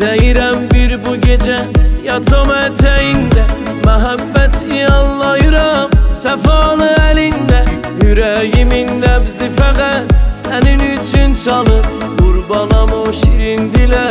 İstəyirəm bir bu gecə yatam ətəyində, məhəbbət yallayıram səfalı əlində. Ürəyimin nəbzi fəqət sənin üçün çalır, qurbanam o şirin dilə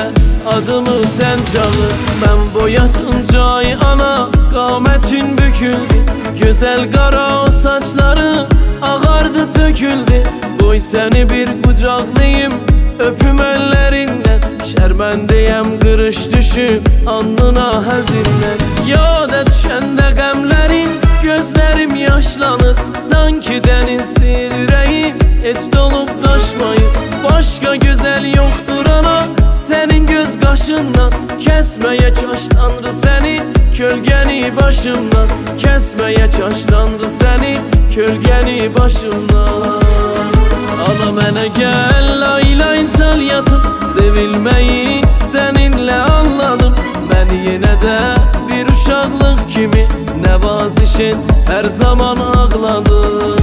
adımı sən çağır. Mən boyatınca ay ana qamətin büküldü, gözəl qara o saçları ağardı töküldü. Qoy səni bir qucaqlayım öpüm əllərindən, şərməndəyəm qırış düşüb alnına həzindən. Yada düşəndə qəmlərin gözlərim yaşlanır, sanki dənizdir ürəyin heç dolub daşmayır. Başqa gözəl yoxdur ana sənin göz qaşından, kəsməyə kaş Tanrı səni kölgəni başımdan, kəsməyə kaş Tanrı səni kölgəni başımdan. Ana mənə gəl, laylayn çal yatıb, sevilməyi səninlə anladım. Mən yenə də bir uşaqlıq kimi nəvazişin hər zaman ağladım.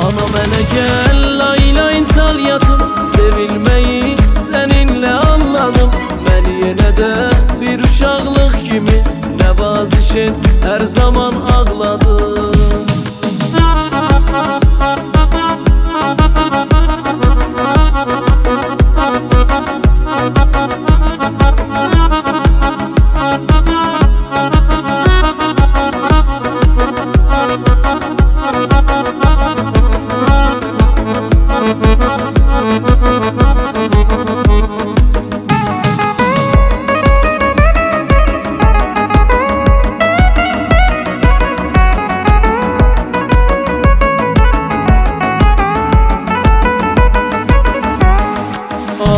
Ana mənə gəl, laylayn çal yatıb, sevilməyi səninlə anladım. Mən yenə də bir uşaqlıq kimi nəvazişin hər zaman ağladım.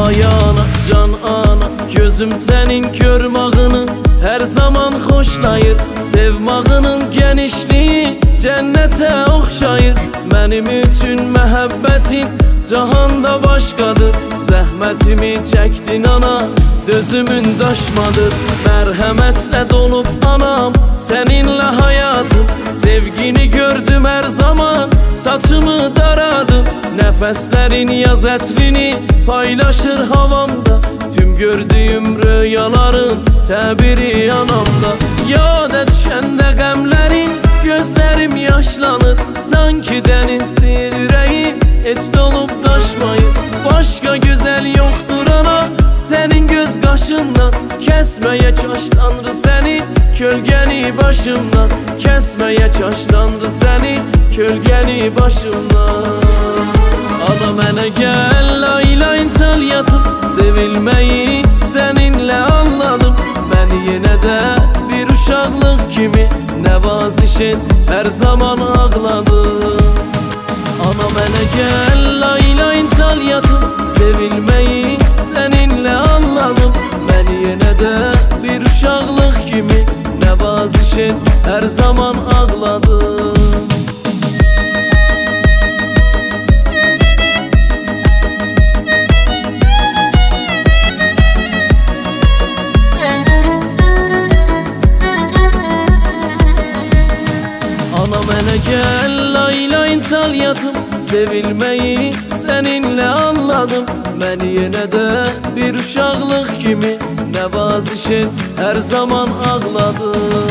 Ay ana, can ana, gözüm sənin görmağını hər zaman xoşlayır. Sevmağının genişliyi cənnətə oxşayır. Mənim üçün məhəbbətin cahanda başqadır. Zəhmətimi çəkdin ana, dözümün daşmadır. Mərhəmətlə dolub anam, səninlə həyatım. Sevgini gördüm hər zaman, saçımı daradım. Nəfəslərin yaz ətrini paylaşır havamda, tüm gördüyüm rüyaların təbiri anamda. Yada düşəndə qəmlərin gözlərim yaşlanır, sanki dənizdir ürəyin heç dolub daşmayır. Başqa gözəl yoxdur ana sənin göz qaşından, kəsməyə kaş Tanrı səni kölgəni başımdan, kəsməyə kaş Tanrı səni kölgəni başımdan. Ana mənə gəl, laylayn çal yatıb, sevilməyi səninlə anladım. Mən yenə də bir uşaqlıq kimi nəvazişin hər zaman ağladım. Ana mənə gəl, laylayn çal yatıb, sevilməyi səninlə anladım. Mən yenə də bir uşaqlıq kimi nəvazişin hər zaman ağladım. Ana mənə gəl, laylayn çal yatıb, sevilməyi səninlə anladım. Mən yenə də bir uşaqlıq kimi nəvazişin hər zaman ağladım.